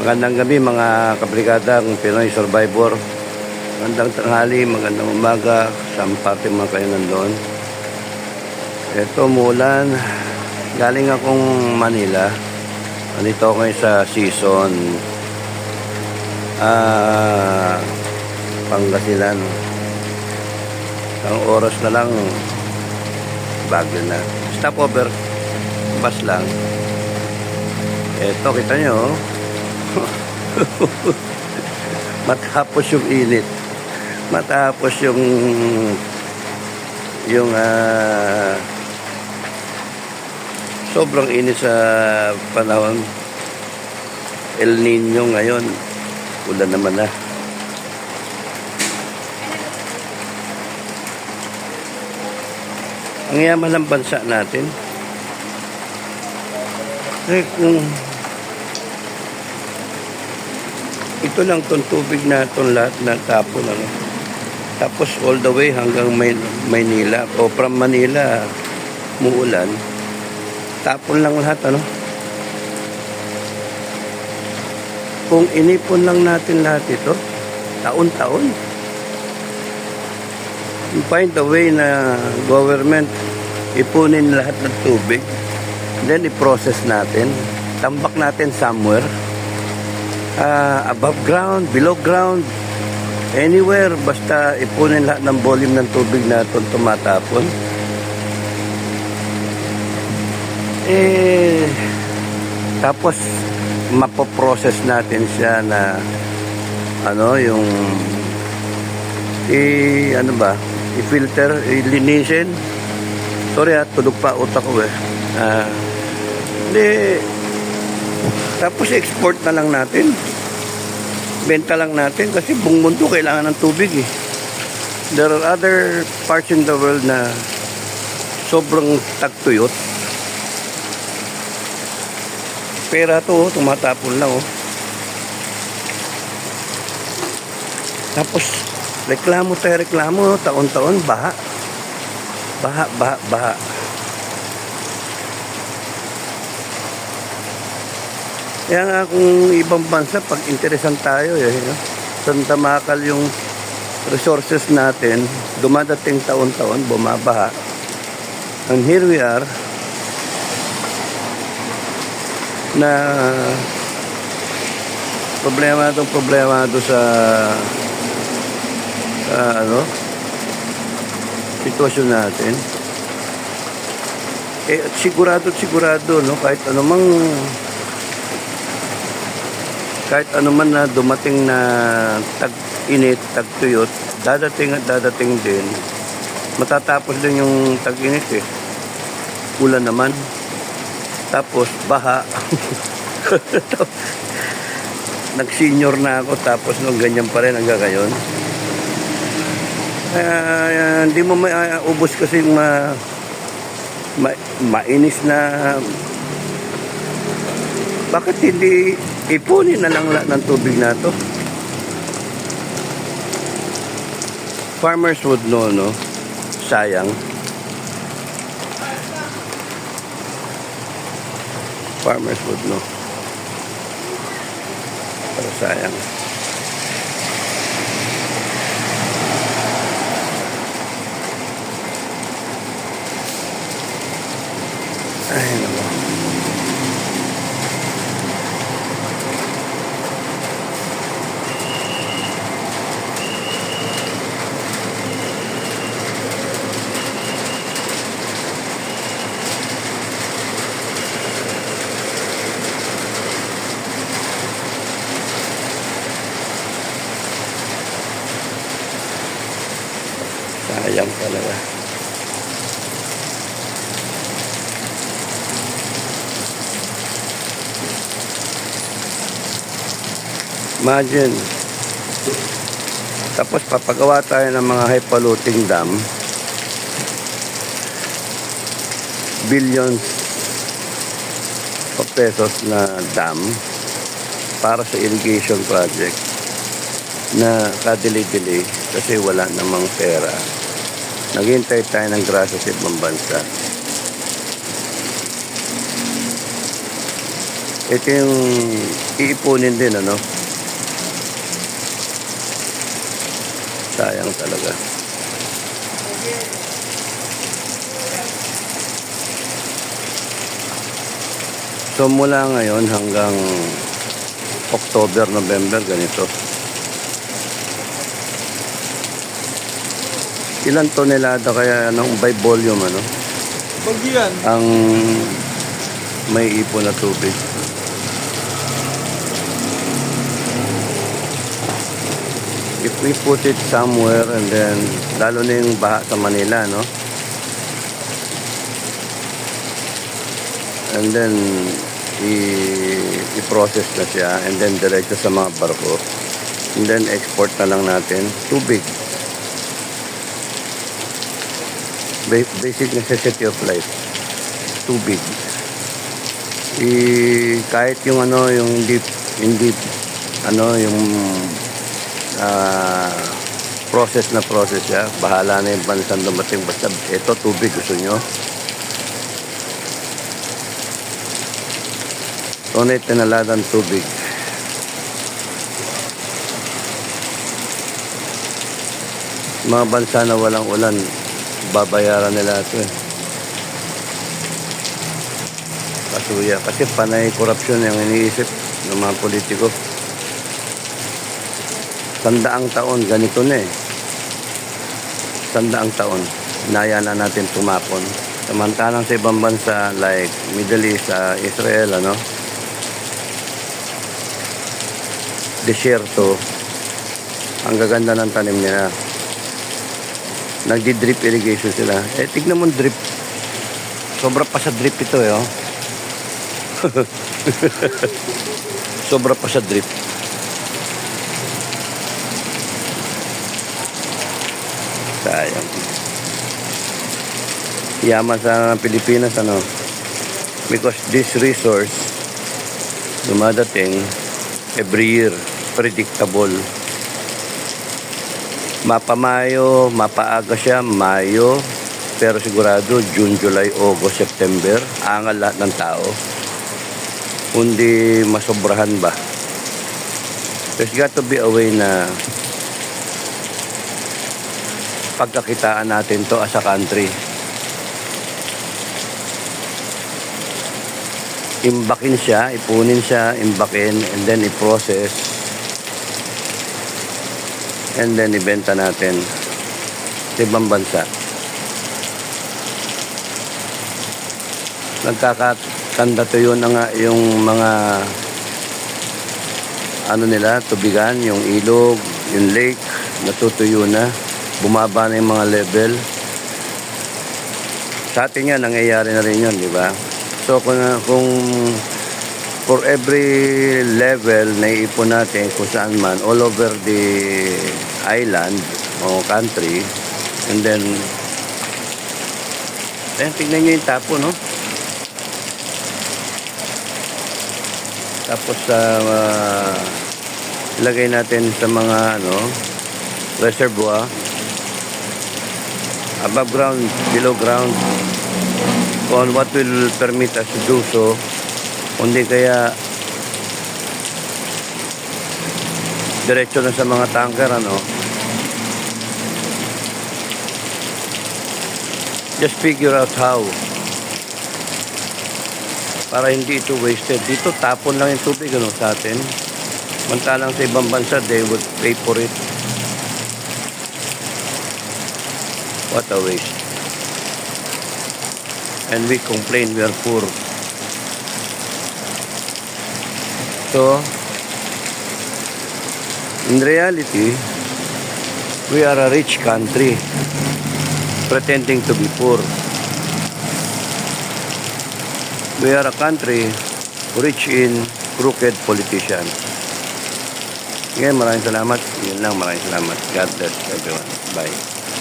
Magandang gabi mga kabrigadang Pinoy Survivor. Magandang tanghali, magandang umaga sa parte mga kayo nandoon. Ito umulan. Galing akong Manila. Nandito ako ngayon sa season Pangasinan. Ang oras na lang Baguio na. Stopover bus lang. Ito kita nyo matapos yung init, matapos yung sobrang init sa panahon El Nino ngayon, ulan naman na. Ang yaman ng bansa natin. Kung ito lang itong tubig na itong lahat na tapon, tapos all the way hanggang Maynila o from Manila muulan, tapon lang lahat, kung inipon lang natin lahat ito taon-taon, find a way na government ipunin lahat ng tubig, then i-process natin, tambak natin somewhere, above ground, below ground, anywhere, basta ipunin lahat ng volume ng tubig na itong tumatapon. Tapos mapoprocess natin siya na yung i-filter, ilinisin. Sorry tulog pa utak ko tapos export na lang natin, benta lang natin, kasi buong mundo kailangan ng tubig There are other parts in the world na sobrang tagtuyot, pera to tumatapon lang tapos reklamo taon-taon, baha. Kaya nga kung ibang bansa, pag interesan tayo Santa Makal yung resources natin, dumadating taon-taon, bumabaha. And here we are, na problemado sa sitwasyon natin. Sigurado kahit anuman na dumating na tag-init, tag-tuyot, dadating din, matatapos din yung tag-init ulan naman, tapos baha. Nag-senior na ako, tapos nung ganyan pa rin hanggang ngayon. Hindi mo maubos kasi yung mainis na. Bakit hindi ipunin na lang ng tubig na to? Farmers would know, sayang. Farmers would know. Pero sayang. Ay, naman. Sayang talaga. Imagine, tapos papagawa tayo ng mga high polluting dam, billions of pesos na dam para sa irrigation project na kadili-dili kasi wala namang pera. Naghintay tayo ng grasya sa ibang bansa. Ito yung iipunin din, ano? Sayang talaga. So mula ngayon hanggang October, November, ganito. Ilan tonelada kaya by volume, ano? Bagyan. Ang may ipon na tubig. If we put it somewhere and then, lalo na yung baha sa Manila, no? And then, i-process na siya and then diretso sa mga barko. And then, export na lang natin. Tubig. Basic necessity of life. Tubig. Kahit yung ano, yung hindi ano, yung process siya, bahala na yung bansang dumating, basta ito tubig gusto nyo. Tunay tinaladang tubig. Mga bansa na walang ulan, babayaran nila ito eh. Kasuya. Kasi panay korupsyon yung iniisip ng mga politiko. 100 taon, ganito na eh. 100 taon, inaya na natin tumapon. Samantalang sa ibang bansa like Middle East, Israel, ano, desyerto, ang gaganda ng tanim nila. Nagdi-drip irrigation sila. Eh, tignan mo drip. Sobra pa sa drip ito eh, oh. Sobra pa sa drip. Sayang. Yaman sa Pilipinas, ano? Because this resource dumadating every year, predictable. Mapamayo, mapaaga siya, Mayo, pero sigurado June, July, August, September, angal lahat ng tao. Kundi masobrahan ba? There's got to be a way na pagkakitaan natin to as a country. Imbakin siya, ipunin siya, imbakin, and then i-process. And then ibenta natin sa ibang bansa. Nagkakatanda to yun nga yung mga ano nila, tubigan, yung ilog, yung lake, natutuyo na, bumaba na yung mga level. Sa atin yan, nangyayari na rin yun, di ba? So kung for every level na iipon natin kung saan man, all over the island o country, and then tignan nyo yung tapo, no? Tapos ilagay natin sa mga ano, reservoir, above ground, below ground, on what will permit us to do so. Kundi kaya diretso na sa mga tanker, ano. Just figure out how para hindi ito wasted. Dito tapon lang yung tubig, ano, sa atin. Mantalang sa ibang bansa, they would pay for it. What a waste. And we complain we are poor. So, in reality, we are a rich country pretending to be poor. We are a country rich in crooked politicians. Ngayon, maraming salamat. Yun lang, maraming salamat. God bless everyone. Bye.